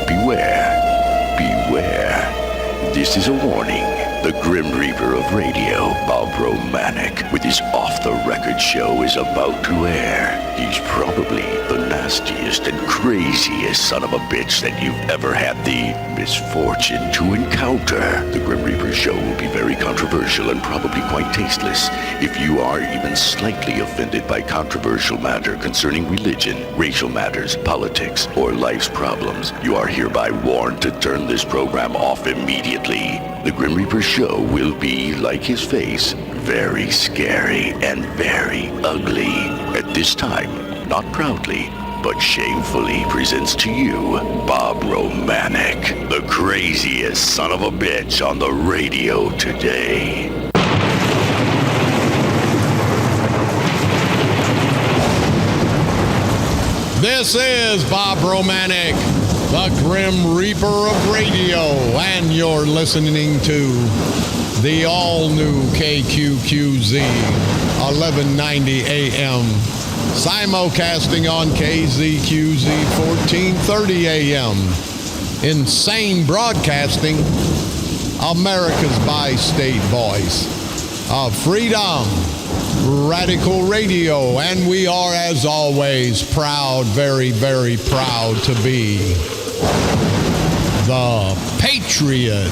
beware. Beware. This is a warning. The Grim Reaper of radio, Bob Romanik, with his off-the-record show is about to air. He's probably the nastiest and craziest son of a bitch that you've ever had the misfortune to encounter. The Grim Reaper show will be very controversial and probably quite tasteless. If you are even slightly offended by controversial matter concerning religion, racial matters, politics, or life's problems, you are hereby warned to turn this program off immediately. The Grim Reaper show will be, like his face, very scary and very ugly. At this time, not proudly, but shamefully presents to you Bob Romanik, the craziest son of a bitch on the radio today. This is Bob Romanik, the Grim Reaper of radio, and you're listening to the all-new KQQZ 1190 AM, simulcasting on KZQZ 1430 AM. Insane Broadcasting, America's bi-state voice of freedom, Radical Radio, and we are, as always, proud, very, very proud to be the Patriot.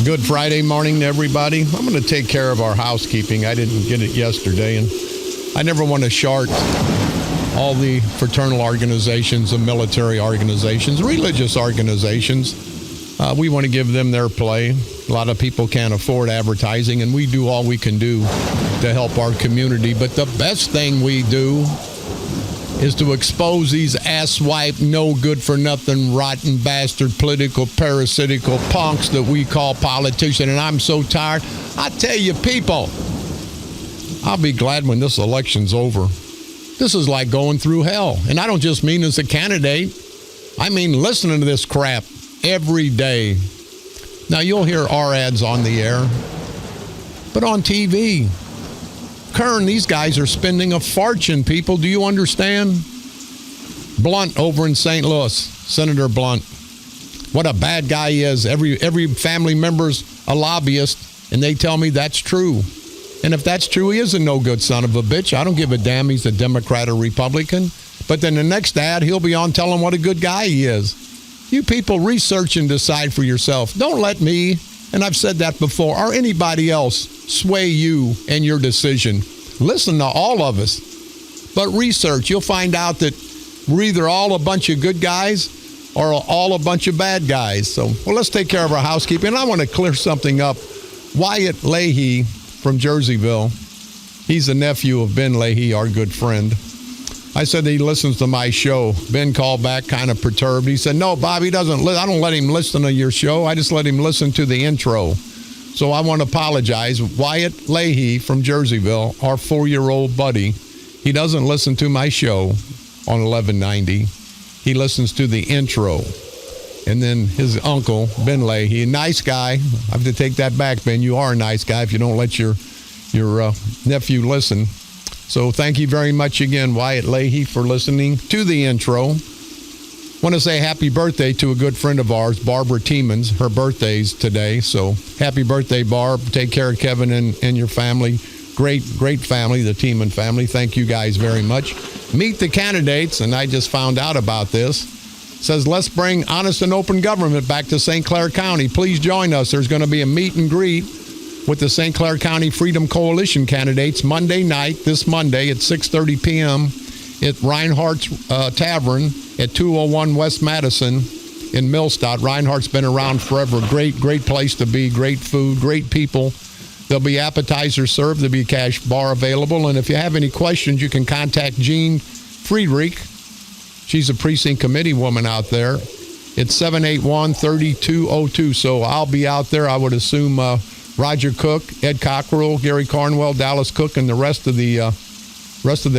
Good Friday morning to everybody. I'm going to take care of our housekeeping. I didn't get it yesterday, and I never want to short all the fraternal organizations, the military organizations, religious organizations. We want to give them their play. A lot of people can't afford advertising, and we do all we can do to help our community. But the best thing we do is to expose these asswipe, no good for nothing, rotten bastard, political, parasitical punks that we call politicians. And I'm so tired. I tell you, people, I'll be glad when this election's over. This is like going through hell. And I don't just mean as a candidate. I mean listening to this crap every day. Now, you'll hear our ads on the air, but on TV. Kern, these guys are spending a fortune, people. Do you understand? Blunt over in St. Louis, Senator Blunt. What a bad guy he is. Every family member's a lobbyist, and they tell me that's true. And if that's true, he is a no-good son of a bitch. I don't give a damn he's a Democrat or Republican. But then the next ad, he'll be on telling what a good guy he is. You people research and decide for yourself. Don't let me, and I've said that before, or anybody else sway you and your decision. Listen to all of us, but research. You'll find out that we're either all a bunch of good guys or all a bunch of bad guys. So, well, let's take care of our housekeeping. And I want to clear something up. Wyatt Leahy from Jerseyville, he's the nephew of Ben Leahy, our good friend. I said that he listens to my show. Ben called back kind of perturbed. He said, no, Bob, he doesn't. I don't let him listen to your show. I just let him listen to the intro. So I want to apologize. Wyatt Leahy from Jerseyville, our 4-year-old buddy, he doesn't listen to my show on 1190. He listens to the intro. And then his uncle, Ben Leahy, a nice guy. I have to take that back, Ben. You are a nice guy if you don't let your nephew listen. So thank you very much again, Wyatt Leahy, for listening to the intro. Want to say happy birthday to a good friend of ours, Barbara Tiemans. Her birthday's today, so happy birthday, Barb. Take care of Kevin and your family. Great family, the Tieman family. Thank you guys very much. Meet the candidates, and I just found out about this. It says, let's bring honest and open government back to St. Clair County. Please join us. There's going to be a meet and greet with the St. Clair County Freedom Coalition candidates Monday night, this Monday at 6:30 p.m. at Reinhardt's Tavern at 201 West Madison in Millstadt. Reinhardt's been around forever. Great place to be. Great food, great people. There'll be appetizers served. There'll be a cash bar available. And if you have any questions, you can contact Jean Friedrich. She's a precinct committee woman out there. It's 781-3202. So I'll be out there. I would assume Roger Cook, Ed Cockrell, Gary Cornwell, Dallas Cook, and the rest of the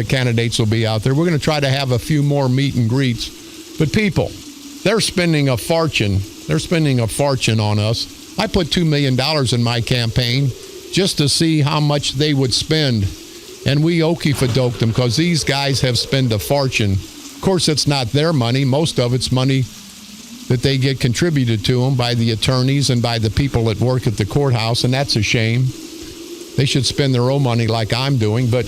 candidates will be out there. We're going to try to have a few more meet and greets. But people, they're spending a fortune. They're spending a fortune on us. I put $2 million in my campaign just to see how much they would spend. And we okey-fadoked them because these guys have spent a fortune. Of course, it's not their money. Most of it's money that they get contributed to them by the attorneys and by the people that work at the courthouse, and that's a shame. They should spend their own money like I'm doing, but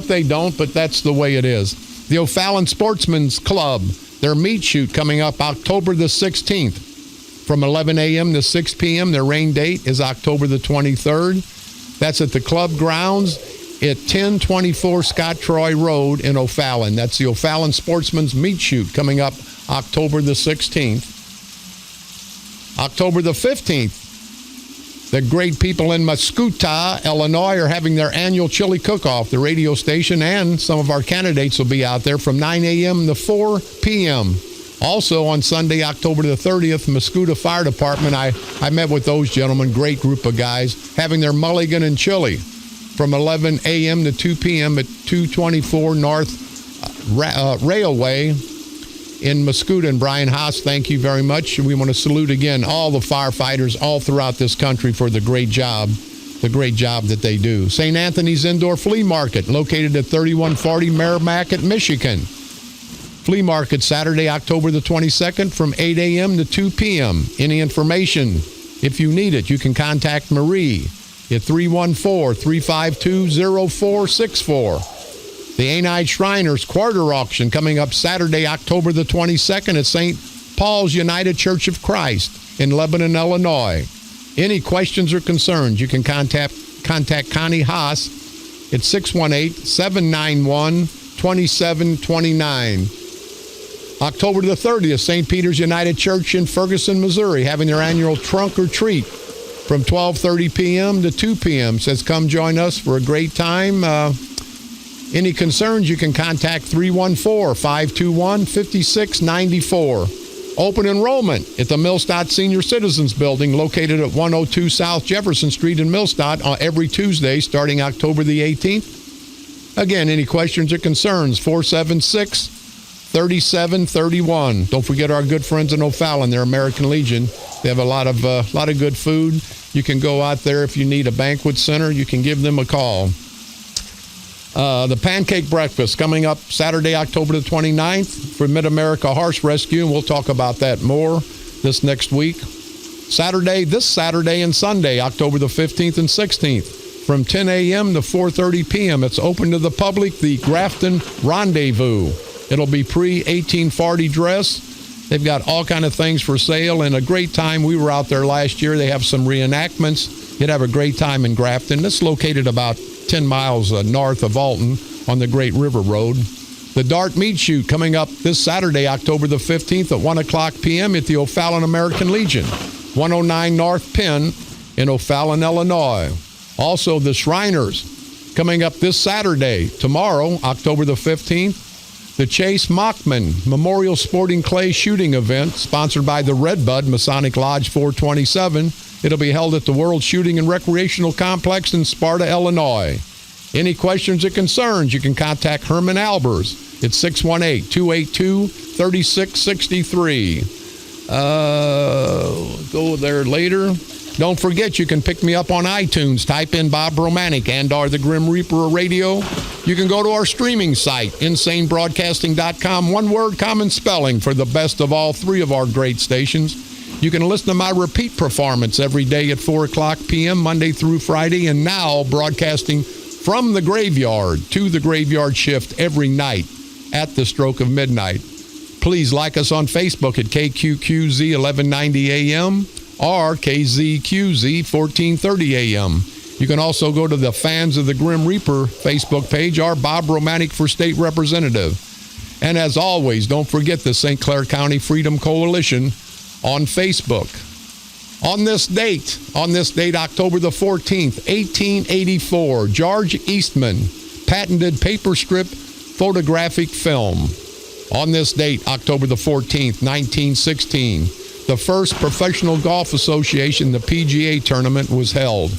they don't, but that's the way it is. The O'Fallon Sportsman's Club, their meat shoot coming up October the 16th from 11 a.m. to 6 p.m. Their rain date is October the 23rd. That's at the club grounds at 1024 Scott Troy Road in O'Fallon. That's the O'Fallon Sportsman's Meat Shoot coming up October the 16th. October the 15th, the great people in Mascoutah, Illinois, are having their annual chili cook-off. The radio station and some of our candidates will be out there from 9 a.m. to 4 p.m. Also on Sunday, October the 30th, Mascoutah Fire Department, I met with those gentlemen, great group of guys, having their mulligan and chili from 11 a.m. to 2 p.m. at 224 North Railway in Mascoutah. And Brian Haas, thank you very much. We want to salute again all the firefighters all throughout this country for the great job that they do. St. Anthony's Indoor Flea Market, located at 3140 Merrimack, Michigan. Flea Market, Saturday, October the 22nd from 8 a.m. to 2 p.m. Any information, if you need it, you can contact Marie at 314-352-0464. The Aeneid Shriners Quarter Auction coming up Saturday, October the 22nd at St. Paul's United Church of Christ in Lebanon, Illinois. Any questions or concerns, you can contact Connie Haas at 618-791-2729. October the 30th, St. Peter's United Church in Ferguson, Missouri, having their annual trunk or treat from 12:30 p.m. to 2 p.m. Says come join us for a great time. Any concerns, you can contact 314-521-5694. Open enrollment at the Millstadt Senior Citizens Building, located at 102 South Jefferson Street in Millstadt, on every Tuesday starting October the 18th. Again, any questions or concerns, 476-3731. Don't forget our good friends in O'Fallon, they're American Legion. They have a lot of good food. You can go out there if you need a banquet center. You can give them a call. The Pancake Breakfast coming up Saturday, October the 29th for Mid-America Horse Rescue, and we'll talk about that more this next week. This Saturday and Sunday, October the 15th and 16th, from 10 a.m. to 4:30 p.m. It's open to the public, the Grafton Rendezvous. It'll be pre-1840 dress. They've got all kind of things for sale and a great time. We were out there last year. They have some reenactments. You'd have a great time in Grafton. It's located about 10 miles north of Alton on the Great River Road. The Dart Meat Shoot coming up this Saturday, October the 15th at 1 o'clock p.m. at the O'Fallon American Legion, 109 North Penn in O'Fallon, Illinois. Also, the Shriners coming up this Saturday, tomorrow, October the 15th, the Chase Mockman Memorial Sporting Clay Shooting Event, sponsored by the Redbud Masonic Lodge 427. It'll be held at the World Shooting and Recreational Complex in Sparta, Illinois. Any questions or concerns, you can contact Herman Albers at 618-282-3663. Go there later. Don't forget, you can pick me up on iTunes. Type in Bob Romanik and/or the Grim Reaper Radio. You can go to our streaming site, insanebroadcasting.com. One word, common spelling, for the best of all three of our great stations. You can listen to my repeat performance every day at 4 o'clock p.m., Monday through Friday, and now broadcasting from the graveyard to the graveyard shift every night at the stroke of midnight. Please like us on Facebook at KQQZ 1190 AM or KZQZ 1430 AM. You can also go to the Fans of the Grim Reaper Facebook page or Bob Romanik for State Representative. And as always, don't forget the St. Clair County Freedom Coalition on Facebook. On this date, October the 14th, 1884, George Eastman patented paper strip photographic film. On this date, October the 14th, 1916, the first Professional Golf Association, the PGA tournament, was held.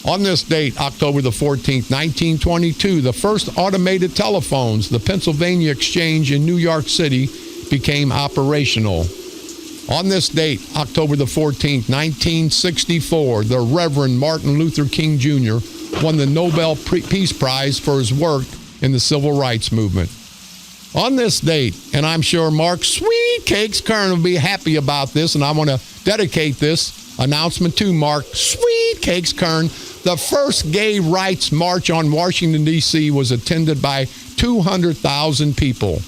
On this date, October the 14th, 1922, the first automated telephones, the Pennsylvania Exchange in New York City, became operational. On this date, October the 14th, 1964, the Reverend Martin Luther King Jr. won the Nobel Peace Prize for his work in the Civil Rights Movement. On this date, and I'm sure Mark Sweet Cakes Kern will be happy about this, and I want to dedicate this announcement to Mark Sweet Cakes Kern. The first gay rights march on Washington, D.C. was attended by 200,000 people.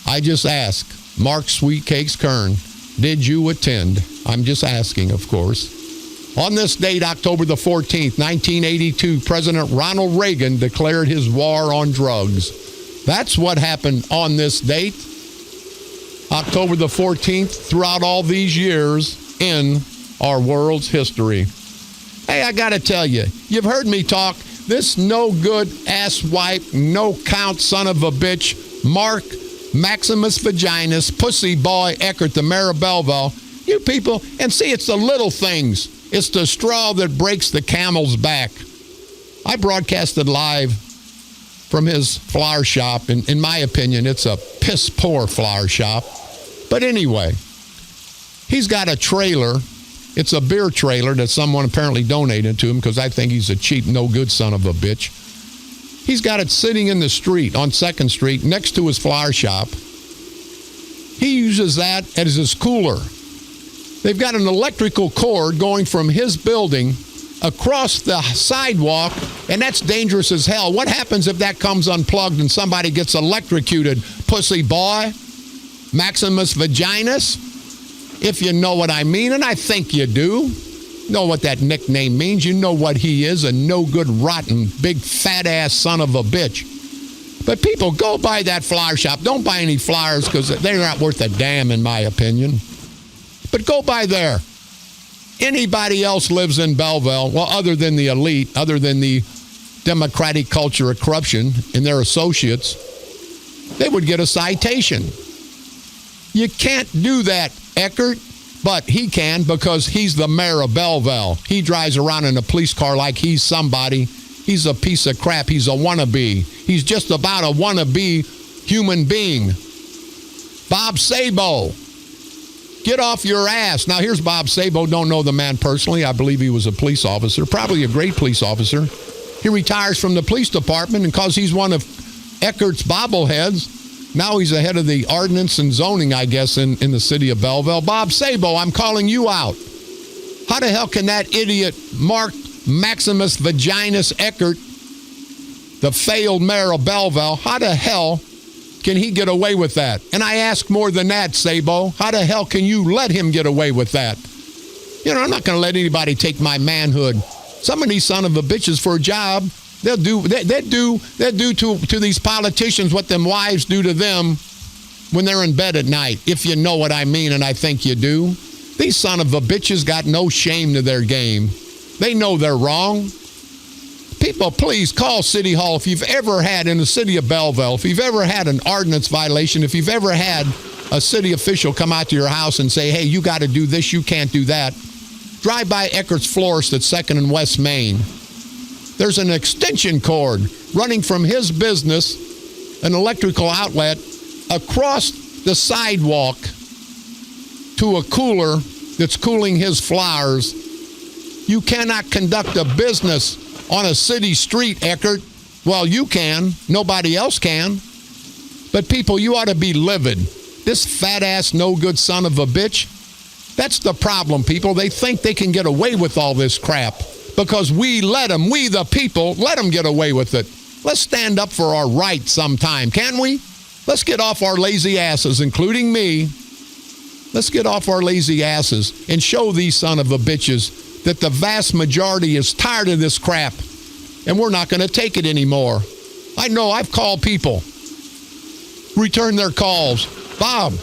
I just ask, Mark Sweet Cakes Kern, did you attend? I'm just asking, of course. On this date, October the 14th, 1982, President Ronald Reagan declared his war on drugs. That's what happened on this date, October the 14th, throughout all these years in our world's history. Hey, I got to tell you, you've heard me talk. This no good ass wipe, no count son of a bitch, Mark Maximus Vaginas, Pussy Boy Eckert, the mayor of Belleville. You people, and see, it's the little things. It's the straw that breaks the camel's back. I broadcasted live from his flower shop. And in my opinion, it's a piss poor flower shop. But anyway, he's got a trailer. It's a beer trailer that someone apparently donated to him because I think he's a cheap, no good son of a bitch. He's got it sitting in the street on 2nd Street next to his flower shop. He uses that as his cooler. They've got an electrical cord going from his building across the sidewalk, and that's dangerous as hell. What happens if that comes unplugged and somebody gets electrocuted? Pussy Boy, Maximus Vaginas, if you know what I mean, and I think you do. Know what that nickname means. You know what he is, a no-good, rotten, big, fat-ass son of a bitch. But people, go by that flower shop. Don't buy any flowers because they're not worth a damn, in my opinion. But go by there. Anybody else lives in Belleville, well, other than the elite, other than the democratic culture of corruption and their associates, they would get a citation. You can't do that, Eckert, but he can because he's the mayor of Belleville. He drives around in a police car like he's somebody. He's a piece of crap. He's a wannabe. He's just about a wannabe human being. Bob Sabo. Get off your ass. Now, here's Bob Sabo. Don't know the man personally. I believe he was a police officer, probably a great police officer. He retires from the police department, and because he's one of Eckert's bobbleheads, now he's the head of the ordinance and zoning, I guess, in the city of Belleville. Bob Sabo, I'm calling you out. How the hell can that idiot Mark Maximus Vaginas Eckert, the failed mayor of Belleville, how the hell can he get away with that? And I ask more than that, Sabo. How the hell can you let him get away with that? You know, I'm not going to let anybody take my manhood. Some of these son of a bitches for a job, they'll do to these politicians what them wives do to them when they're in bed at night, if you know what I mean, and I think you do. These son of a bitches got no shame to their game. They know they're wrong. People, please call City Hall if you've ever had, in the city of Belleville, if you've ever had an ordinance violation, if you've ever had a city official come out to your house and say, hey, you got to do this, you can't do that. Drive by Eckert's Florist at 2nd and West Main. There's an extension cord running from his business, an electrical outlet, across the sidewalk to a cooler that's cooling his flowers. You cannot conduct a business on a city street, Eckert. Well, you can. Nobody else can. But people, you ought to be livid. This fat-ass, no-good son of a bitch, that's the problem, people. They think they can get away with all this crap because we let them, we the people, let them get away with it. Let's stand up for our rights sometime, can we? Let's get off our lazy asses, including me. Let's get off our lazy asses and show these son of a bitches that the vast majority is tired of this crap, and we're not going to take it anymore. I know I've called people. Return their calls. Bob,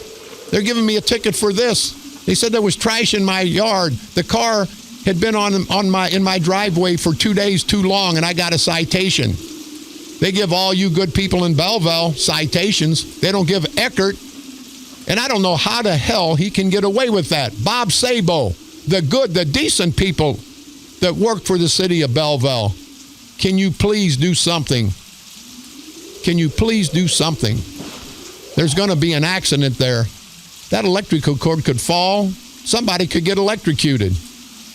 they're giving me a ticket for this. They said there was trash in my yard. The car had been in my driveway for 2 days too long, and I got a citation. They give all you good people in Belleville citations. They don't give Eckert, and I don't know how the hell he can get away with that. Bob Sabo, the good, the decent people that work for the city of Belleville, can you please do something? Can you please do something? There's going to be an accident there. That electrical cord could fall. Somebody could get electrocuted.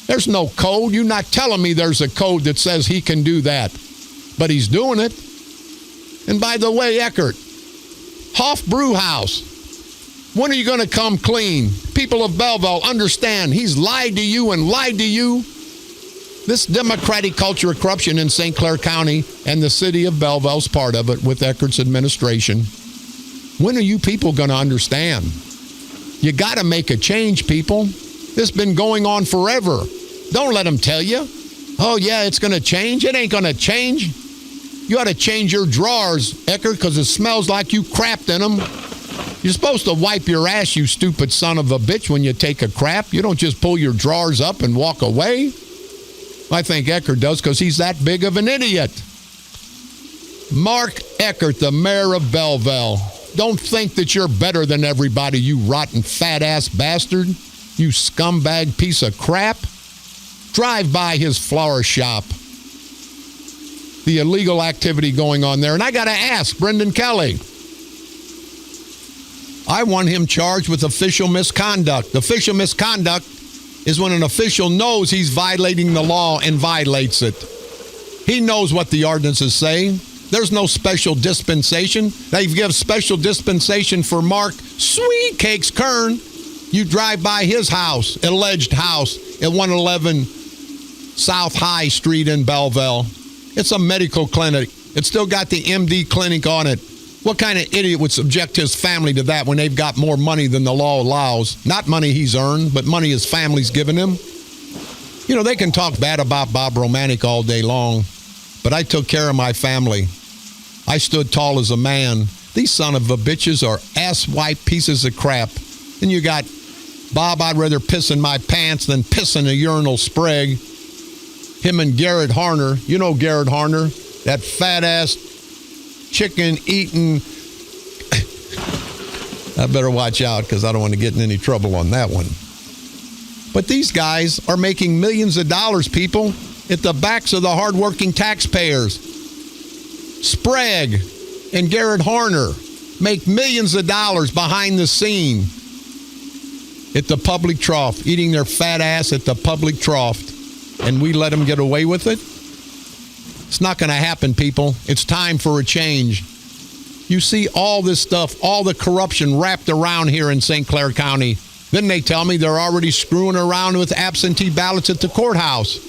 There's no code. You're not telling me there's a code that says he can do that. But he's doing it. And by the way, Eckert, Hoff Brew House. When are you going to come clean? People of Belleville, understand he's lied to you and lied to you. This democratic culture of corruption in St. Clair County and the city of Belleville's part of it with Eckert's administration. When are you people going to understand? You got to make a change, people. This has been going on forever. Don't let them tell you, oh, yeah, it's going to change. It ain't going to change. You ought to change your drawers, Eckert, because it smells like you crapped in them. You're supposed to wipe your ass, you stupid son of a bitch, when you take a crap. You don't just pull your drawers up and walk away. I think Eckert does because he's that big of an idiot. Mark Eckert, the mayor of Belleville. Don't think that you're better than everybody, you rotten fat-ass bastard. You scumbag piece of crap. Drive by his flower shop. The illegal activity going on there. And I got to ask Brendan Kelly. I want him charged with official misconduct. Official misconduct is when an official knows he's violating the law and violates it. He knows what the ordinances say. There's no special dispensation. They give special dispensation for Mark Sweet Cakes Kern. You drive by his house, alleged house, at 111 South High Street in Belleville. It's a medical clinic. It's still got the MD clinic on it. What kind of idiot would subject his family to that when they've got more money than the law allows? Not money he's earned, but money his family's given him. You know, they can talk bad about Bob Romanik all day long, but I took care of my family. I stood tall as a man. These son of a bitches are ass-white pieces of crap. Then you got Bob, I'd rather piss in my pants than piss in a urinal sprig. Him and Garrett Harner. You know Garrett Harner, that fat-ass chicken-eating. I better watch out because I don't want to get in any trouble on that one. But these guys are making millions of dollars, people, at the backs of the hardworking taxpayers. Sprague and Garrett Harner make millions of dollars behind the scene at the public trough, eating their fat ass at the public trough, and we let them get away with it? It's not going to happen, people. It's time for a change. You see all this stuff, all the corruption wrapped around here in St. Clair County. Then they tell me they're already screwing around with absentee ballots at the courthouse.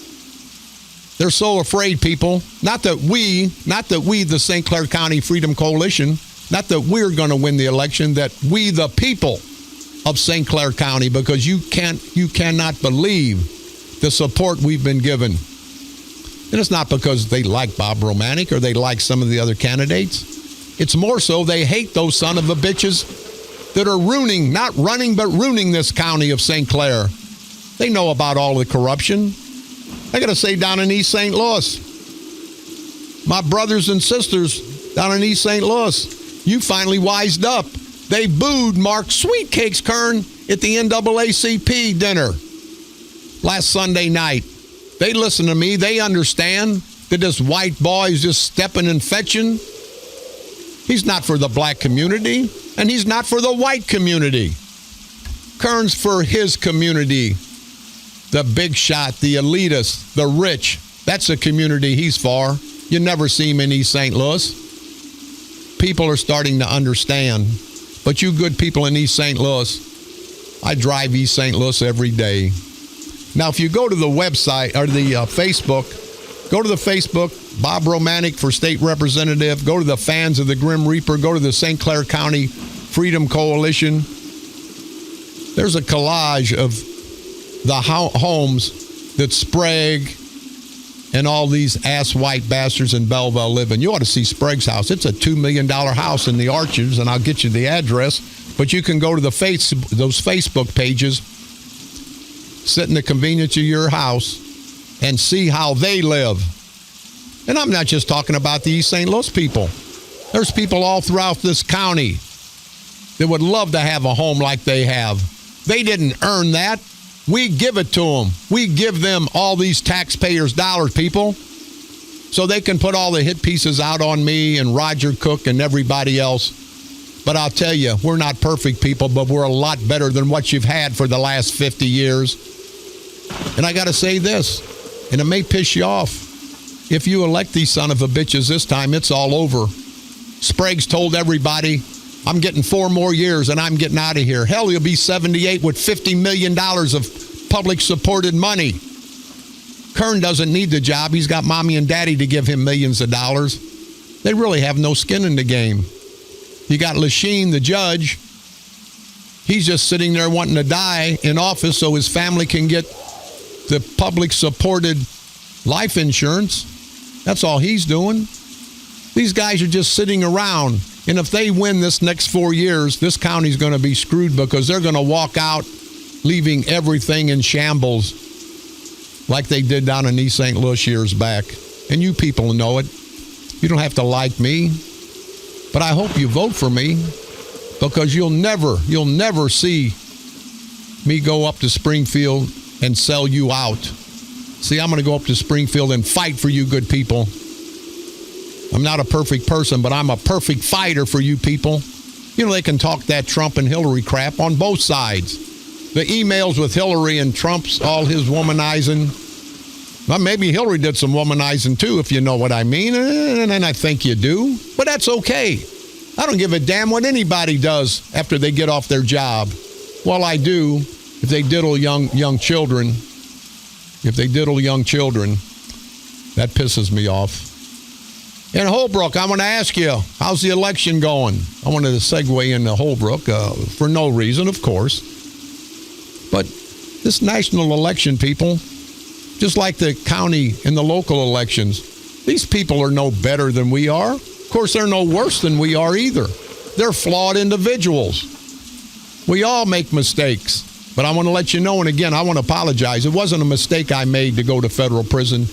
They're so afraid, people. Not that we, the St. Clair County Freedom Coalition, not that we're going to win the election, that we, the people of St. Clair County, because you cannot believe the support we've been given. And it's not because they like Bob Romanik or they like some of the other candidates. It's more so they hate those son of a bitches that are ruining, not running, but ruining this county of St. Clair. They know about all the corruption. I got to say, down in East St. Louis, my brothers and sisters down in East St. Louis, you finally wised up. They booed Mark Sweet Cakes Kern at the NAACP dinner last Sunday night. They listen to me. They understand that this white boy is just stepping and fetching. He's not for the black community, and he's not for the white community. Kern's for his community. The big shot, the elitist, the rich. That's the community he's for. You never see him in East St. Louis. People are starting to understand. But you good people in East St. Louis, I drive East St. Louis every day. Now, if you go to the website or the Facebook, go to the Facebook, Bob Romanik for state representative. Go to the fans of the Grim Reaper. Go to the St. Clair County Freedom Coalition. There's a collage of the homes that Sprague and all these ass-white bastards in Belleville live in. You ought to see Sprague's house. It's a $2 million house in the Arches, and I'll get you the address. But you can go to those Facebook pages, sit in the convenience of your house, and see how they live. And I'm not just talking about the East St. Louis people. There's people all throughout this county that would love to have a home like they have. They didn't earn that. We give it to them. We give them all these taxpayers' dollars, people, so they can put all the hit pieces out on me and Roger Cook and everybody else. But I'll tell you, we're not perfect people, but we're a lot better than what you've had for the last 50 years. And I got to say this, and it may piss you off. If you elect these son of a bitches this time, it's all over. Sprague's told everybody, I'm getting 4 more years and I'm getting out of here. Hell, he'll be 78 with $50 million of public-supported money. Kern doesn't need the job. He's got mommy and daddy to give him millions of dollars. They really have no skin in the game. You got Lasheen, the judge. He's just sitting there wanting to die in office so his family can get the public-supported life insurance. That's all he's doing. These guys are just sitting around. And if they win this next 4 years, this county's going to be screwed because they're going to walk out leaving everything in shambles like they did down in East St. Louis years back. And you people know it. You don't have to like me, but I hope you vote for me because you'll never see me go up to Springfield and sell you out. See, I'm going to go up to Springfield and fight for you good people. I'm not a perfect person, but I'm a perfect fighter for you people. You know, they can talk that Trump and Hillary crap on both sides. The emails with Hillary and Trump's all his womanizing. Well, maybe Hillary did some womanizing too, if you know what I mean. And I think you do. But that's okay. I don't give a damn what anybody does after they get off their job. Well, I do if they diddle young children. If they diddle young children, that pisses me off. In Holbrook, I want to ask you, how's the election going? I wanted to segue into Holbrook for no reason, of course. But this national election, people, just like the county and the local elections, these people are no better than we are. Of course, they're no worse than we are either. They're flawed individuals. We all make mistakes. But I want to let you know, and again, I want to apologize. It wasn't a mistake I made to go to federal prison.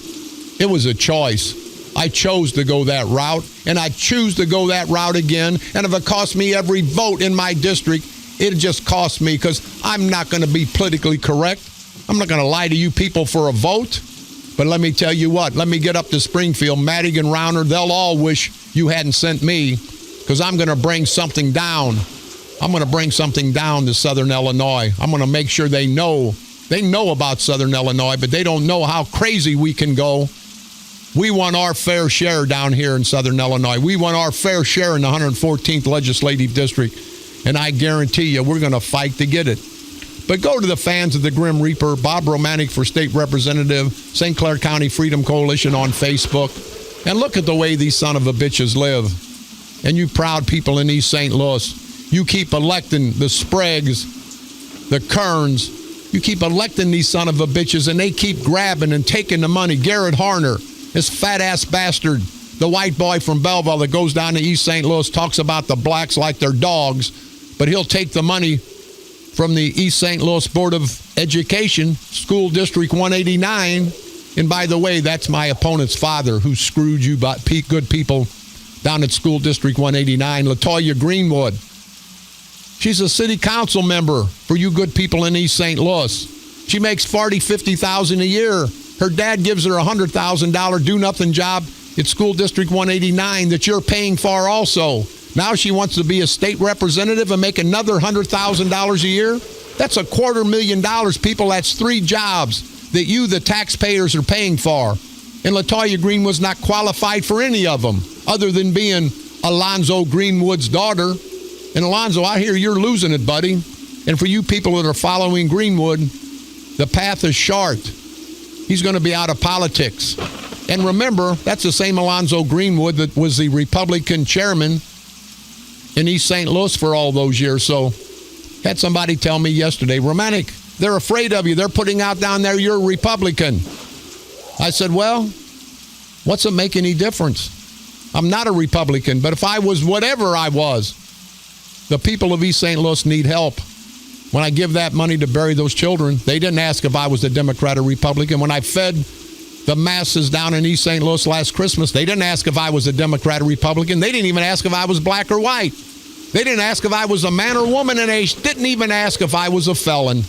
It was a choice. I chose to go that route, and I choose to go that route again. And if it costs me every vote in my district, it just costs me because I'm not going to be politically correct. I'm not going to lie to you people for a vote. But let me tell you what, let me get up to Springfield, Madigan, Rauner, they'll all wish you hadn't sent me because I'm going to bring something down. I'm going to bring something down to Southern Illinois. I'm going to make sure they know about Southern Illinois, but they don't know how crazy we can go. We want our fair share down here in Southern Illinois. We want our fair share in the 114th Legislative District, and I guarantee you we're going to fight to get it. But go to the fans of the Grim Reaper, Bob Romanik for State Representative, St. Clair County Freedom Coalition on Facebook, and look at the way these son of a bitches live. And you proud people in East St. Louis, you keep electing the Spragues, the Kerns, you keep electing these son of a bitches, and they keep grabbing and taking the money. Garrett Harner, this fat-ass bastard, the white boy from Belleville that goes down to East St. Louis, talks about the blacks like they're dogs, but he'll take the money from the East St. Louis Board of Education, School District 189. And by the way, that's my opponent's father who screwed you good people down at School District 189, LaToya Greenwood. She's a city council member for you good people in East St. Louis. She makes $40,000-$50,000 a year. Her dad gives her a $100,000 do-nothing job at School District 189 that you're paying for also. Now she wants to be a state representative and make another $100,000 a year? That's $250,000, people. That's 3 jobs that you, the taxpayers, are paying for. And LaToya Greenwood's not qualified for any of them other than being Alonzo Greenwood's daughter. And Alonzo, I hear you're losing it, buddy. And for you people that are following Greenwood, the path is short. He's going to be out of politics. And remember, that's the same Alonzo Greenwood that was the Republican chairman in East St. Louis for all those years. So had somebody tell me yesterday, Romanik, they're afraid of you. They're putting out down there you're a Republican. I said, well, what's it make any difference? I'm not a Republican, but if I was whatever I was, the people of East St. Louis need help. When I give that money to bury those children, they didn't ask if I was a Democrat or Republican. When I fed the masses down in East St. Louis last Christmas, they didn't ask if I was a Democrat or Republican. They didn't even ask if I was black or white. They didn't ask if I was a man or woman, and they didn't even ask if I was a felon.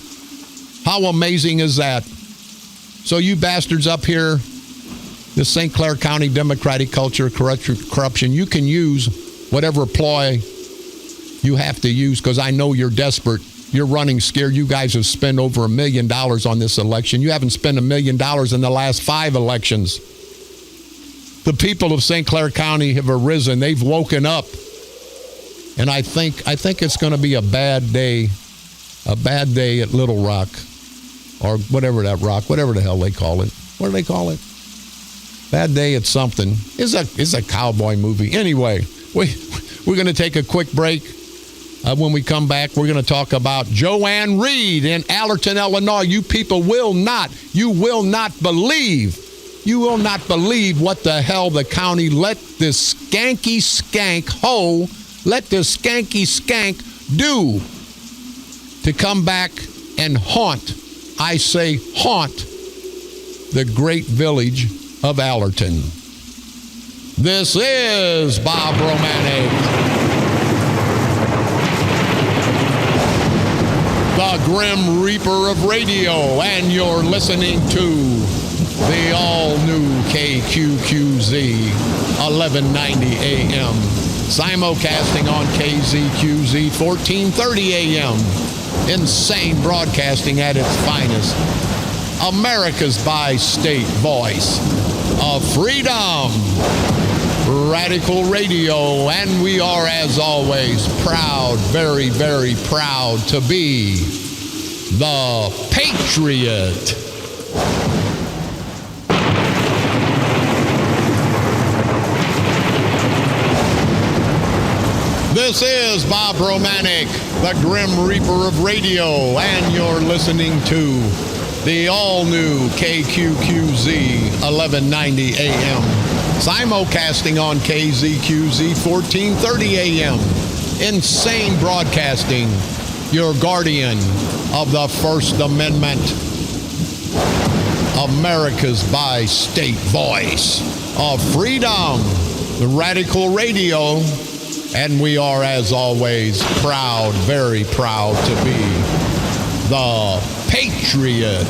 How amazing is that? So you bastards up here, the St. Clair County Democratic culture, corruption, you can use whatever ploy you have to use because I know you're desperate. You're running scared. You guys have spent over $1 million on this election. You haven't spent $1 million in the last 5 elections. The people of St. Clair County have arisen. They've woken up. And I think it's going to be a bad day at Little Rock, or whatever the hell they call it. What do they call it? Bad day at something. It's a cowboy movie. Anyway, we're going to take a quick break. When we come back, we're going to talk about Joanne Reed in Alorton, Illinois. You people will not believe what the hell the county let this skanky skank do to come back and haunt, I say haunt, the great village of Alorton. This is Bob Romanik, the Grim Reaper of radio, and you're listening to the all-new KQQZ 1190 AM, simulcasting on KZQZ 1430 AM, insane broadcasting at its finest, America's bi-state voice of freedom, Radical Radio, and we are, as always, proud, very, very proud to be the Patriot. This is Bob Romanik, the Grim Reaper of radio, and you're listening to the all-new KQQZ 1190 AM, simulcasting on KZQZ 1430 AM, insane broadcasting, your guardian of the First Amendment, America's bi-state voice of freedom, the Radical Radio. And we are, as always, proud, very proud to be the Patriot.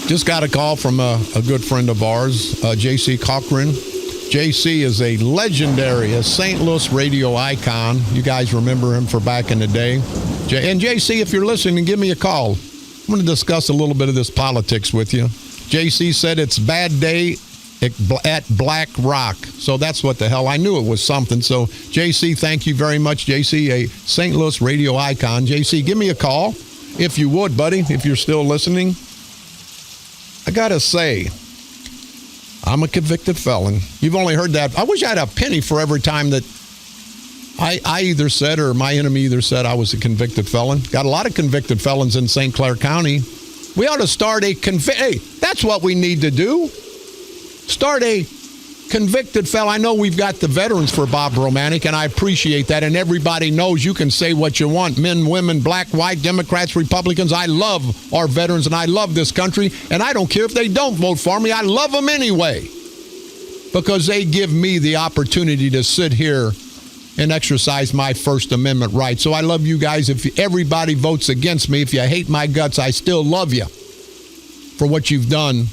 Just got a call from a good friend of ours, J.C. Cochran. J.C. is a St. Louis radio icon. You guys remember him for back in the day. And J.C., if you're listening, give me a call. I'm going to discuss a little bit of this politics with you. J.C. said it's bad day at Black Rock. So that's what the hell. I knew it was something. So, JC, thank you very much, JC, a St. Louis radio icon. JC, give me a call if you would, buddy, if you're still listening. I got to say, I'm a convicted felon. You've only heard that. I wish I had a penny for every time that I either said or my enemy either said I was a convicted felon. Got a lot of convicted felons in St. Clair County. We ought to start hey, that's what we need to do. Start a convicted felon. I know we've got the veterans for Bob Romanik, and I appreciate that. And everybody knows you can say what you want. Men, women, black, white, Democrats, Republicans. I love our veterans, and I love this country. And I don't care if they don't vote for me. I love them anyway, because they give me the opportunity to sit here and exercise my First Amendment right. So I love you guys. If everybody votes against me, if you hate my guts, I still love you for what you've done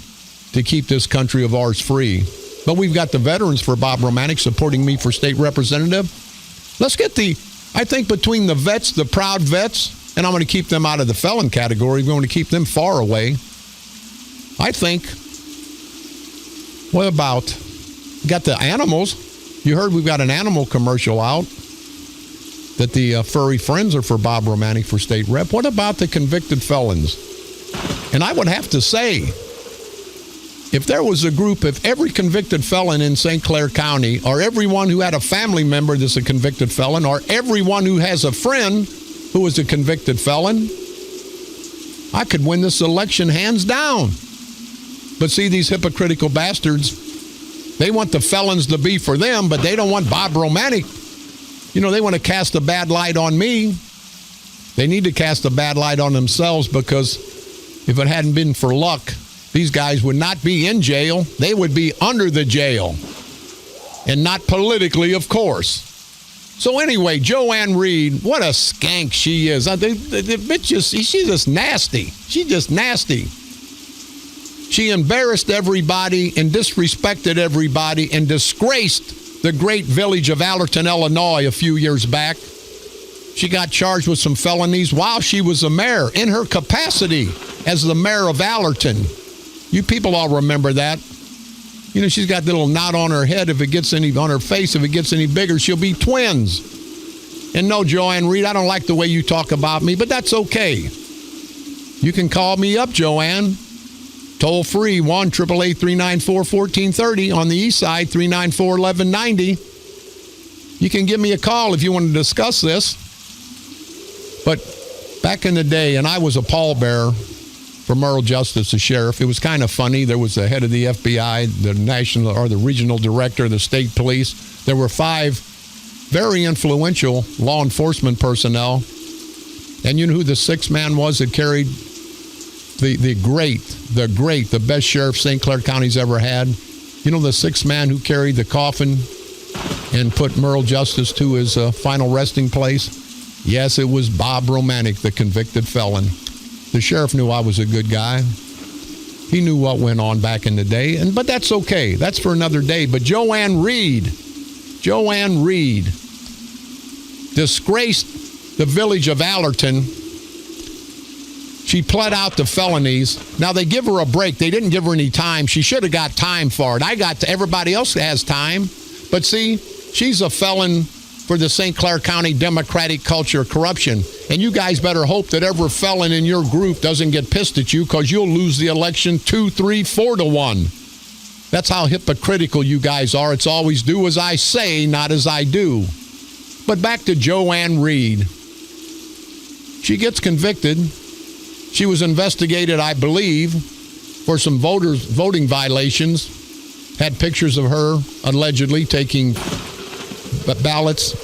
to keep this country of ours free. But we've got the veterans for Bob Romanik supporting me for state representative. Let's get I think between the vets, the proud vets, and I'm going to keep them out of the felon category. We're going to keep them far away. I think, what about, got the animals. You heard we've got an animal commercial out that the furry friends are for Bob Romanik for state rep. What about the convicted felons? And I would have to say, if there was a group, if every convicted felon in St. Clair County, or everyone who had a family member that's a convicted felon, or everyone who has a friend who is a convicted felon, I could win this election hands down. But see, these hypocritical bastards, they want the felons to be for them, but they don't want Bob Romanik. You know, they want to cast a bad light on me. They need to cast a bad light on themselves, because if it hadn't been for luck, these guys would not be in jail. They would be under the jail. And not politically, of course. So anyway, Joanne Reed, what a skank she is. The bitch she's just nasty. She's just nasty. She embarrassed everybody and disrespected everybody and disgraced the great village of Alorton, Illinois a few years back. She got charged with some felonies while she was a mayor, in her capacity as the mayor of Alorton. You people all remember that. You know, she's got a little knot on her head. If it gets any, on her face, if it gets any bigger, she'll be twins. And no, Joanne Reed, I don't like the way you talk about me, but that's okay. You can call me up, Joanne. Toll free, 1-888-394-1430. On the east side, 394-1190. You can give me a call if you want to discuss this. But back in the day, and I was a pallbearer for Merle Justice, the sheriff, it was kind of funny. There was the head of the FBI, the national or the regional director of the state police. There were 5 very influential law enforcement personnel. And you know who the 6th man was that carried the best sheriff St. Clair County's ever had? You know the 6th man who carried the coffin and put Merle Justice to his final resting place? Yes, it was Bob Romanik, the convicted felon. The sheriff knew I was a good guy. He knew what went on back in the day, but that's okay. That's for another day. But Joanne Reed disgraced the village of Alorton. She pled out the felonies. Now, they give her a break. They didn't give her any time. She should have got time for it. Everybody else has time. But see, she's a felon for the St. Clair County Democratic culture of corruption. And you guys better hope that every felon in your group doesn't get pissed at you, because you'll lose the election 2, 3, 4 to 1. That's how hypocritical you guys are. It's always do as I say, not as I do. But back to Joanne Reed. She gets convicted. She was investigated, I believe, for some voting violations. Had pictures of her allegedly taking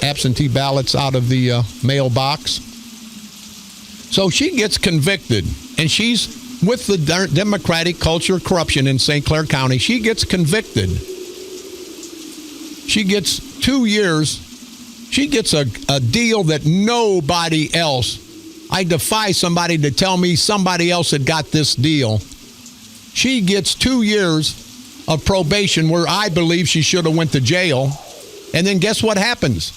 absentee ballots out of the mailbox. So she gets convicted, and she's with the Democratic culture of corruption in St. Clair County. She gets convicted. She gets 2 years. She gets a deal that nobody else. I defy somebody to tell me somebody else had got this deal. She gets 2 years of probation, where I believe she should have went to jail. And then guess what happens?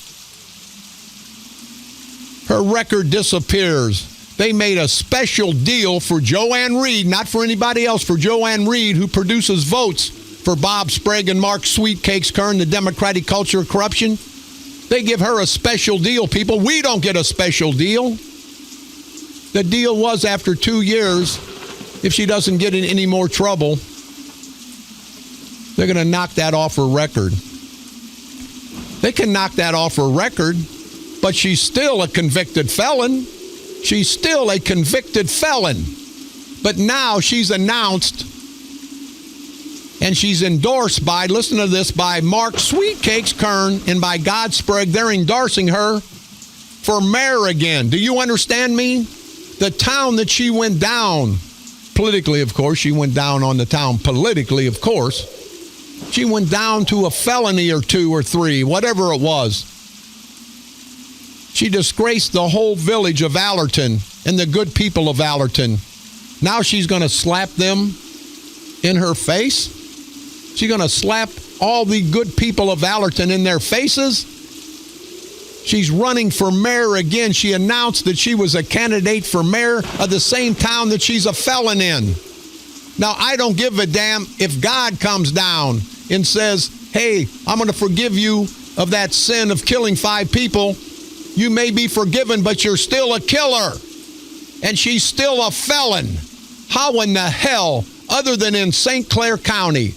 Her record disappears. They made a special deal for Joanne Reed, not for anybody else, for Joanne Reed, who produces votes for Bob Sprague and Mark Sweetcakes Kern, the Democratic culture of corruption. They give her a special deal, people. We don't get a special deal. The deal was, after 2 years, if she doesn't get in any more trouble, they're going to knock that off her record. They can knock that off her record, but she's still a convicted felon. She's still a convicted felon. But now she's announced, and she's endorsed by, listen to this, by Mark Sweetcakes Kern and by God Sprague. They're endorsing her for mayor again. Do you understand me? The town that she went down, politically, of course, she went down on the town politically, of course. She went down to a felony or 2 or 3, whatever it was. She disgraced the whole village of Alorton and the good people of Alorton. Now she's going to slap them in her face? She's going to slap all the good people of Alorton in their faces? She's running for mayor again. She announced that she was a candidate for mayor of the same town that she's a felon in. Now, I don't give a damn if God comes down and says, hey, I'm going to forgive you of that sin of killing 5 people. You may be forgiven, but you're still a killer. And she's still a felon. How in the hell, other than in St. Clair County,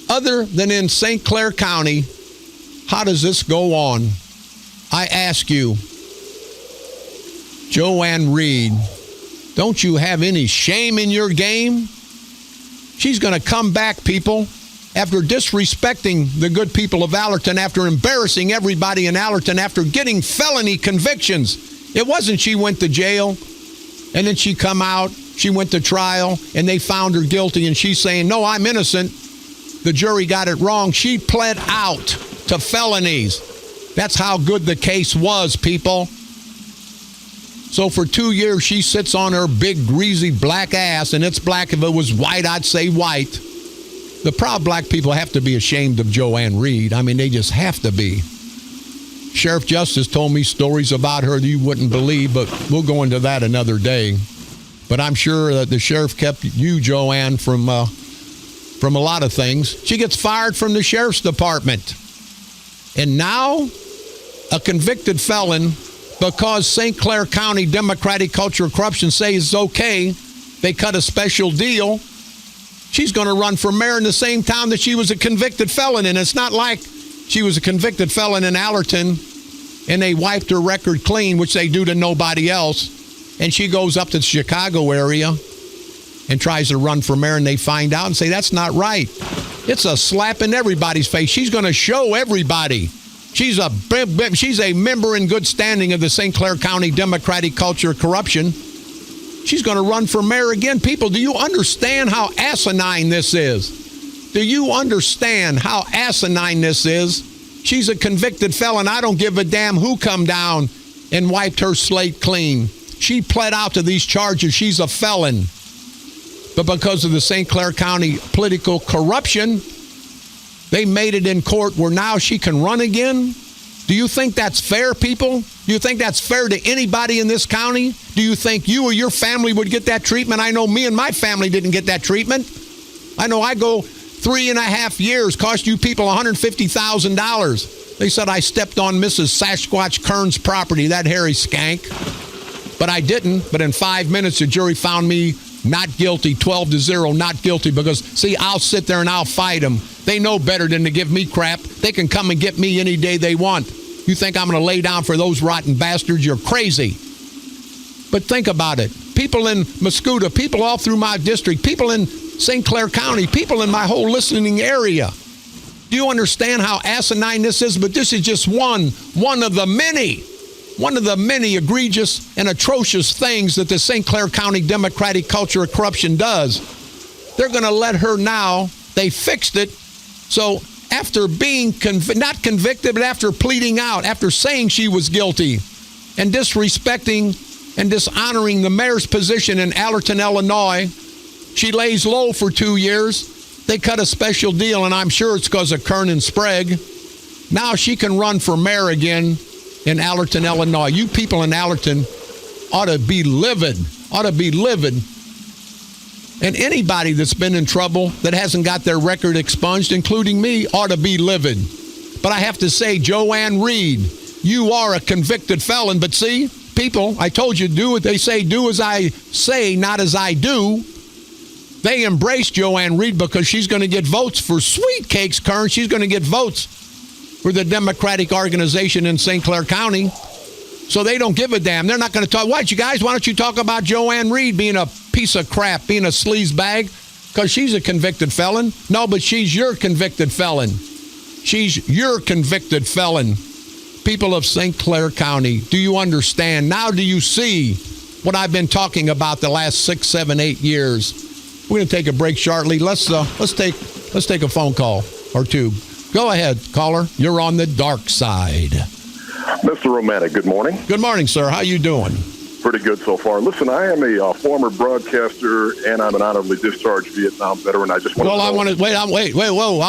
how does this go on? I ask you, Joanne Reed, don't you have any shame in your game? She's going to come back, people, after disrespecting the good people of Alorton, after embarrassing everybody in Alorton, after getting felony convictions. It wasn't she went to jail, and then she come out, she went to trial, and they found her guilty, and she's saying, no, I'm innocent. The jury got it wrong. She pled out to felonies. That's how good the case was, people. So for 2 years, she sits on her big, greasy black ass, and it's black. If it was white, I'd say white. The proud black people have to be ashamed of Joanne Reed. I mean, they just have to be. Sheriff Justice told me stories about her that you wouldn't believe, but we'll go into that another day. But I'm sure that the sheriff kept you, Joanne, from from a lot of things. She gets fired from the sheriff's department. And now, a convicted felon, because St. Clair County Democratic Culture of Corruption says it's okay, they cut a special deal. She's going to run for mayor in the same town that she was a convicted felon in. It's not like she was a convicted felon in Alorton and they wiped her record clean, which they do to nobody else. And she goes up to the Chicago area and tries to run for mayor, and they find out and say, that's not right. It's a slap in everybody's face. She's going to show everybody. She's a member in good standing of the St. Clair County Democratic Culture of Corruption. She's going to run for mayor again. People, do you understand how asinine this is? Do you understand how asinine this is? She's a convicted felon. I don't give a damn who come down and wiped her slate clean. She pled out to these charges. She's a felon. But because of the St. Clair County political corruption, they made it in court where now she can run again. Do you think that's fair, people? Do you think that's fair to anybody in this county? Do you think you or your family would get that treatment? I know me and my family didn't get that treatment. I know I go 3.5 years, cost you people $150,000. They said I stepped on Mrs. Sasquatch Kern's property, that hairy skank. But I didn't. But in 5 minutes, the jury found me not guilty, 12-0, not guilty, because, see, I'll sit there and I'll fight them. They know better than to give me crap. They can come and get me any day they want. You think I'm going to lay down for those rotten bastards? You're crazy. But think about it. People in Mascoutah, people all through my district, people in St. Clair County, people in my whole listening area. Do you understand how asinine this is? But this is just one of the many egregious and atrocious things that the St. Clair County Democratic Culture of Corruption does. They're going to let her now. They fixed it. So after being not convicted, but after pleading out, after saying she was guilty and disrespecting and dishonoring the mayor's position in Alorton, Illinois, she lays low for 2 years. They cut a special deal, and I'm sure it's because of Kern and Sprague. Now she can run for mayor again in Alorton, Illinois. You people in Alorton ought to be livid. And anybody that's been in trouble that hasn't got their record expunged, including me, ought to be livid. But I have to say, Joanne Reed, you are a convicted felon. But see, people, I told you, do what they say, do as I say, not as I do. They embraced Joanne Reed because she's going to get votes for sweet cakes, Kern. She's going to get votes for the Democratic organization in St. Clair County. So they don't give a damn. They're not going to talk. What, you guys, why don't you talk about Joanne Reed being a piece of crap, being a sleaze bag? Because she's a convicted felon. No, but she's your convicted felon. She's your convicted felon. People of St. Clair County, do you understand? Now do you see what I've been talking about the last 6, 7, 8 years? We're going to take a break shortly. Let's take a phone call or two. Go ahead, caller. You're on the dark side. Mr. Romanik, good morning. Good morning, sir. How you doing? Pretty good so far. Listen, I am a former broadcaster, and I'm an honorably discharged Vietnam veteran. I just want I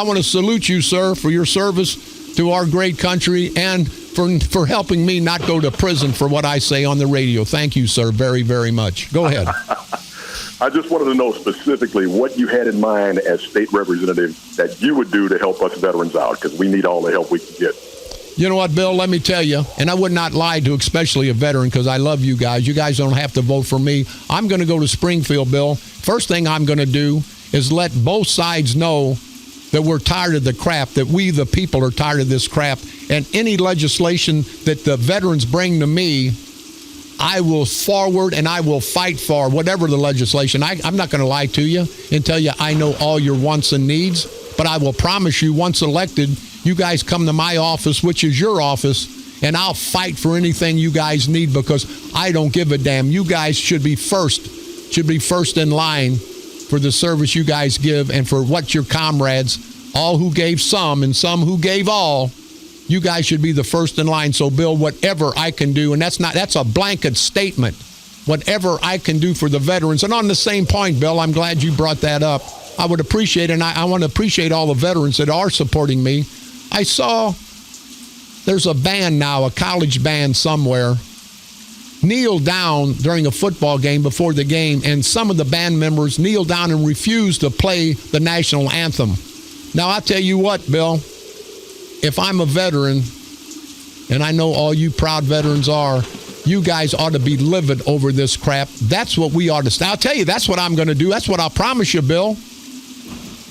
want to salute you, sir, for your service to our great country and for helping me not go to prison for what I say on the radio. Thank you, sir, very, very much. Go ahead. I just wanted to know specifically what you had in mind as state representative that you would do to help us veterans out, because we need all the help we can get. You know what, Bill, let me tell you, and I would not lie to especially a veteran because I love you guys. You guys don't have to vote for me. I'm going to go to Springfield, Bill. First thing I'm going to do is let both sides know that we're tired of the crap, that we, the people, are tired of this crap. And any legislation that the veterans bring to me, I will forward and I will fight for, whatever the legislation. I'm not going to lie to you and tell you I know all your wants and needs, but I will promise you, once elected, you guys come to my office, which is your office, and I'll fight for anything you guys need because I don't give a damn. You guys should be first in line for the service you guys give and for what your comrades, all who gave some and some who gave all, you guys should be the first in line. So, Bill, whatever I can do, and that's a blanket statement, whatever I can do for the veterans. And on the same point, Bill, I'm glad you brought that up. I would appreciate it, and I want to appreciate all the veterans that are supporting me. I saw there's a band now, a college band somewhere, kneel down during a football game before the game, and some of the band members kneel down and refuse to play the national anthem. Now, I'll tell you what, Bill, if I'm a veteran, and I know all you proud veterans are, you guys ought to be livid over this crap. That's what we ought to. I'll tell you, that's what I'm going to do. That's what I'll promise you, Bill.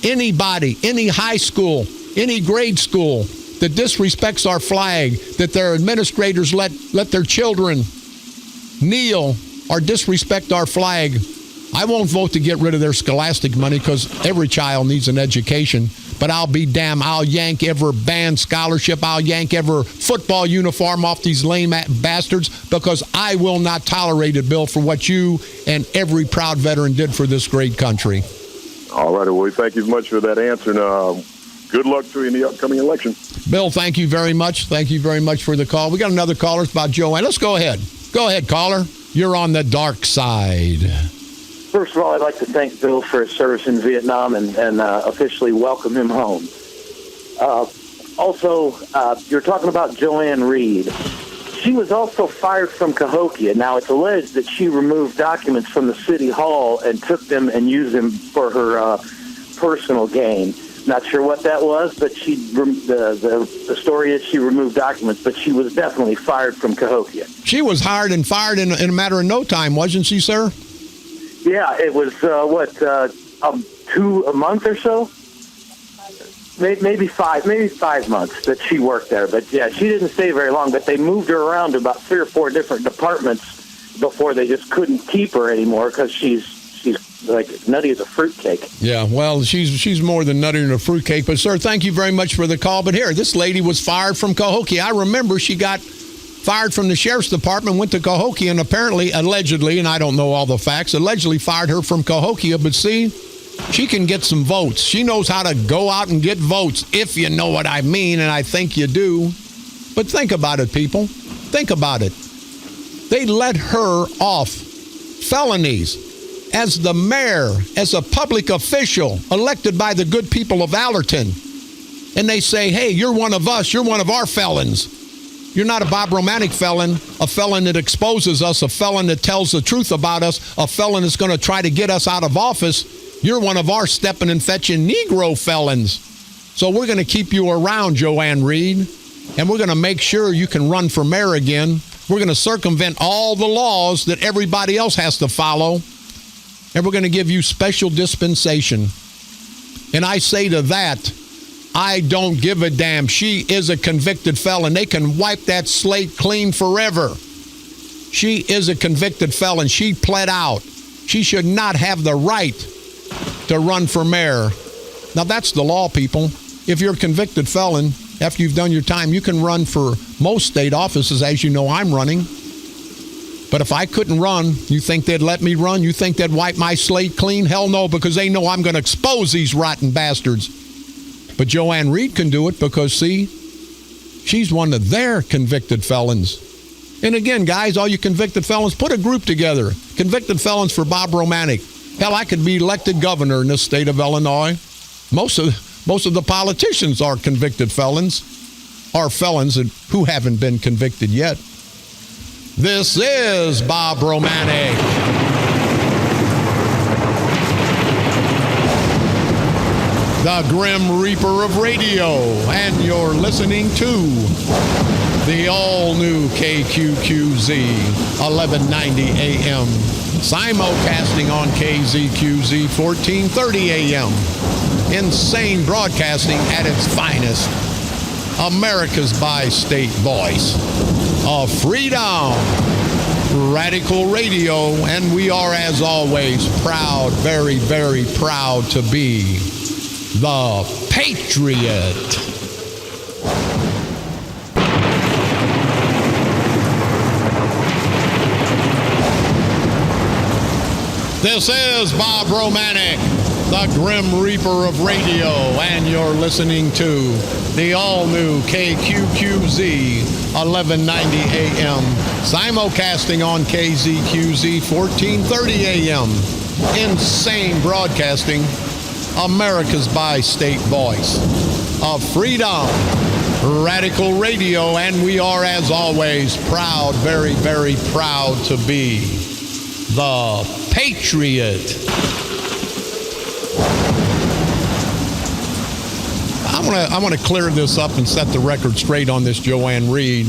Anybody, any high school, any grade school that disrespects our flag, that their administrators let their children kneel or disrespect our flag, I won't vote to get rid of their scholastic money because every child needs an education. But I'll be damned, I'll yank every band scholarship, I'll yank every football uniform off these lame bastards because I will not tolerate it, Bill, for what you and every proud veteran did for this great country. All right, well, thank you much for that answer. And, good luck to you in the upcoming election. Bill, thank you very much. Thank you very much for the call. We got another caller. It's about Joanne. Let's go ahead. Go ahead, caller. You're on the dark side. First of all, I'd like to thank Bill for his service in Vietnam and officially welcome him home. Also, you're talking about Joanne Reed. She was also fired from Cahokia. Now, it's alleged that she removed documents from the city hall and took them and used them for her personal gain. Not sure what that was, but the story is she removed documents, but she was definitely fired from Cahokia. She was hired and fired in a matter of no time, wasn't she, sir? Yeah, it was, a month or so? Maybe 5 months that she worked there. But, yeah, she didn't stay very long, but they moved her around to about 3 or 4 different departments before they just couldn't keep her anymore because she's like nutty as a fruitcake. Yeah, well, she's more than nutty than a fruitcake. But, sir, thank you very much for the call. But here, this lady was fired from Cahokia. I remember she got fired from the sheriff's department, went to Cahokia, and apparently, allegedly, and I don't know all the facts, allegedly fired her from Cahokia. But see, she can get some votes. She knows how to go out and get votes, if you know what I mean, and I think you do. But think about it, people. Think about it. They let her off felonies as the mayor, as a public official elected by the good people of Alorton. And they say, hey, you're one of us. You're one of our felons. You're not a Bob Romanik felon, a felon that exposes us, a felon that tells the truth about us, a felon that's going to try to get us out of office. You're one of our stepping and fetching Negro felons. So we're going to keep you around, Joanne Reed, and we're going to make sure you can run for mayor again. We're going to circumvent all the laws that everybody else has to follow, and we're going to give you special dispensation. And I say to that, I don't give a damn. She is a convicted felon. They can wipe that slate clean forever. She is a convicted felon. She pled out. She should not have the right to run for mayor. Now, that's the law, people. If you're a convicted felon, after you've done your time, you can run for most state offices, as you know I'm running. But if I couldn't run, you think they'd let me run? You think they'd wipe my slate clean? Hell no, because they know I'm going to expose these rotten bastards. But Joanne Reed can do it because, see, she's one of their convicted felons. And again, guys, all you convicted felons, put a group together. Convicted felons for Bob Romanik. Hell, I could be elected governor in this state of Illinois. Most of the politicians are convicted felons, are felons who haven't been convicted yet. This is Bob Romanik. The Grim Reaper of radio, and you're listening to the all-new KQQZ 1190 AM, simulcasting on KZQZ 1430 AM. Insane broadcasting at its finest. America's bi-state voice of freedom. Radical Radio, and we are, as always, proud, very, very proud to be the Patriot. This is Bob Romanik, the Grim Reaper of radio, and you're listening to the all-new KQQZ 1190 AM, simulcasting on KZQZ 1430 AM. Insane broadcasting, America's bi-state voice of freedom. Radical Radio, and we are, as always, proud, very, very proud to be the Patriot. I want to clear this up and set the record straight on this Joanne Reed.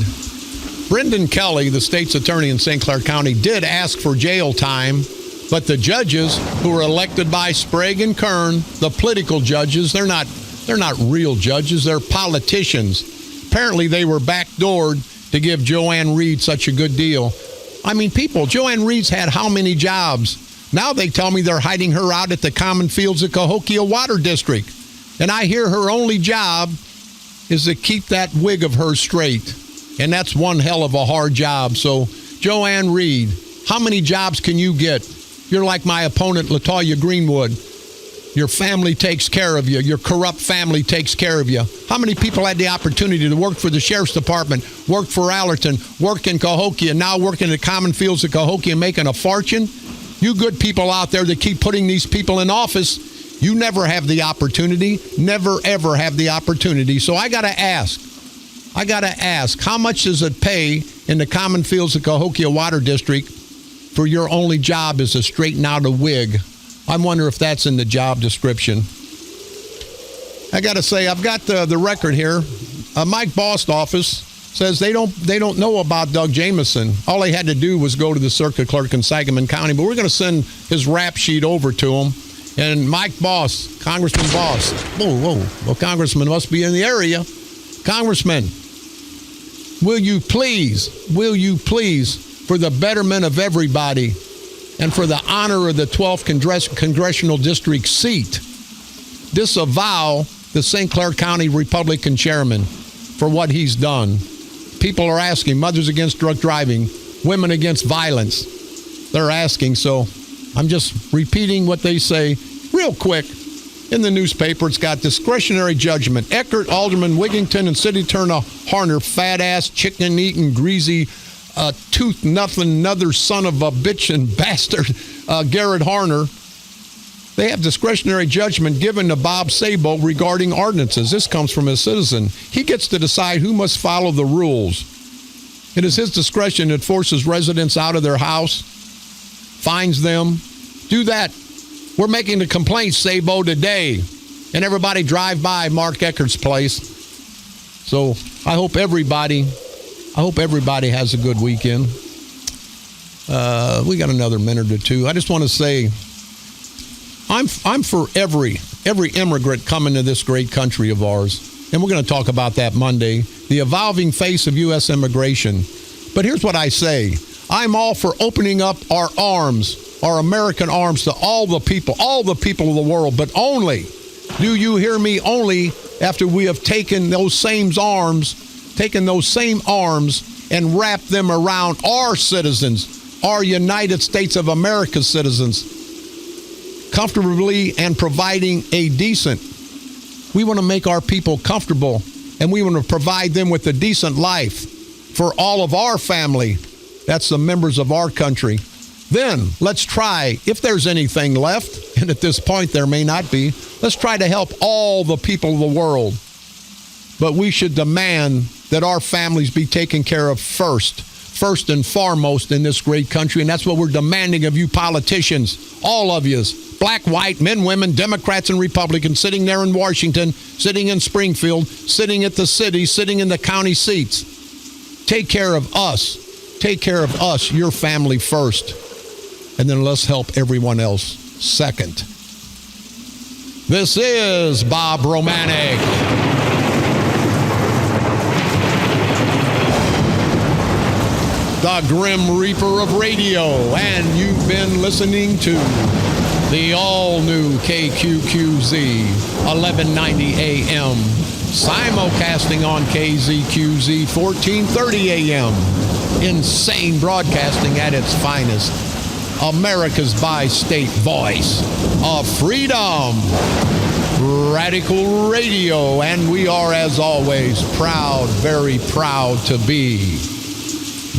Brendan Kelly, the state's attorney in St. Clair County, did ask for jail time, but the judges who were elected by Sprague and Kern, the political judges, they're not real judges, they're politicians. Apparently they were backdoored to give Joanne Reed such a good deal. I mean, people, Joanne Reed's had how many jobs? Now they tell me they're hiding her out at the Common Fields of Cahokia Water District. And I hear her only job is to keep that wig of hers straight. And that's one hell of a hard job. So, Joanne Reed, how many jobs can you get? You're like my opponent, LaToya Greenwood. Your family takes care of you. Your corrupt family takes care of you. How many people had the opportunity to work for the Sheriff's Department, work for Alorton, work in Cahokia, and now work in the Common Fields of Cahokia and making a fortune? You good people out there that keep putting these people in office, you never have the opportunity, never, ever have the opportunity. So I got to ask, how much does it pay in the Common Fields of Cahokia Water District for your only job is to straighten out a wig? I wonder if that's in the job description. I got to say, I've got the record here. Mike Bost office says they don't know about Doug Jamison. All they had to do was go to the circuit clerk in Sangamon County, but we're going to send his rap sheet over to him. And Mike Bost, Congressman Bost, well, Congressman must be in the area. Congressman, will you please, for the betterment of everybody and for the honor of the 12th Congressional District seat, disavow the St. Clair County Republican chairman for what he's done? People are asking, Mothers Against Drunk Driving, Women Against Violence. They're asking, so I'm just repeating what they say real quick. In the newspaper, it's got discretionary judgment. Eckert, Alderman Wigington, and City Attorney Harner, fat-ass, chicken-eating, greasy, tooth-nothing, another son of a bitch and bastard, Garrett Harner. They have discretionary judgment given to Bob Sabo regarding ordinances. This comes from a citizen. He gets to decide who must follow the rules. It is his discretion that forces residents out of their house, fines them. Do that. We're making the complaint, Sabo, today. And everybody drive by Mark Eckert's place. So I hope everybody has a good weekend. We got another minute or two. I just want to say, I'm for every immigrant coming to this great country of ours. And we're going to talk about that Monday, the evolving face of U.S. immigration. But here's what I say. I'm all for opening up our arms, our American arms, to all the people of the world. But only, do you hear me, only after we have taken those same arms and wrapped them around our citizens, our United States of America citizens, comfortably and providing a decent. We want to make our people comfortable, and we want to provide them with a decent life for all of our family. That's the members of our country. Then let's try, if there's anything left, and at this point there may not be, let's try to help all the people of the world. But we should demand that our families be taken care of first and foremost in this great country. And that's what we're demanding of you politicians, all of you, black, white, men, women, Democrats and Republicans, sitting there in Washington, sitting in Springfield, sitting at the city, sitting in the county seats. Take care of us. Take care of us, your family first. And then let's help everyone else second. This is Bob Romanik. The Grim Reaper of radio, and you've been listening to the all-new KQQZ 1190 AM, simulcasting on KZQZ 1430 AM. Insane broadcasting at its finest. America's bi-state voice of freedom. Radical Radio, and we are, as always, proud, very proud to be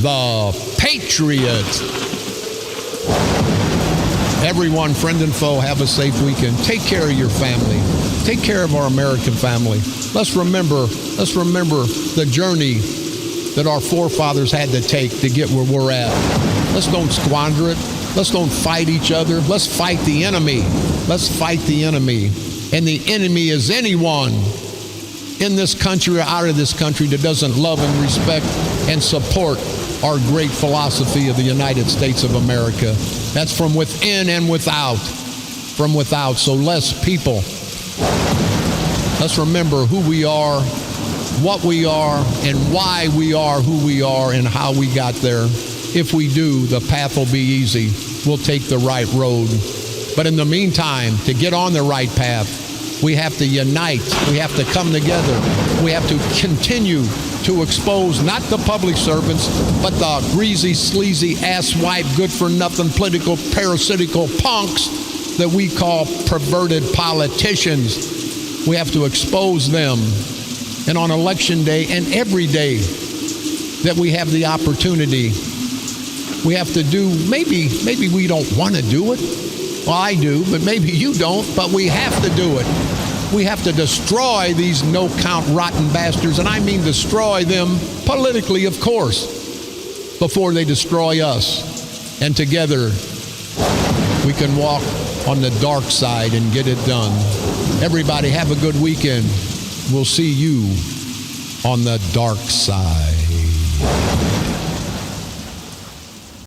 the Patriot. Everyone, friend and foe, have a safe weekend. Take care of your family. take care of our American family. Let's remember the journey that our forefathers had to take to get where we're at. Let's don't squander it. Let's don't fight each other. Let's fight the enemy. Let's fight the enemy. And the enemy is anyone in this country or out of this country that doesn't love and respect and support our great philosophy of the United States of America. That's from within and without. From without. So let's remember who we are, what we are, and why we are who we are and how we got there. If we do, the path will be easy. We'll take the right road. But in the meantime, to get on the right path, we have to unite. We have to come together. We have to continue to expose not the public servants, but the greasy, sleazy, asswipe, good-for-nothing, political, parasitical punks that we call perverted politicians. We have to expose them. And on Election Day and every day that we have the opportunity, we have to do, maybe we don't want to do it. Well, I do, but maybe you don't, but we have to do it. We have to destroy these no-count rotten bastards, and I mean destroy them politically, of course, before they destroy us. And together, we can walk on the dark side and get it done. Everybody have a good weekend. We'll see you on the dark side.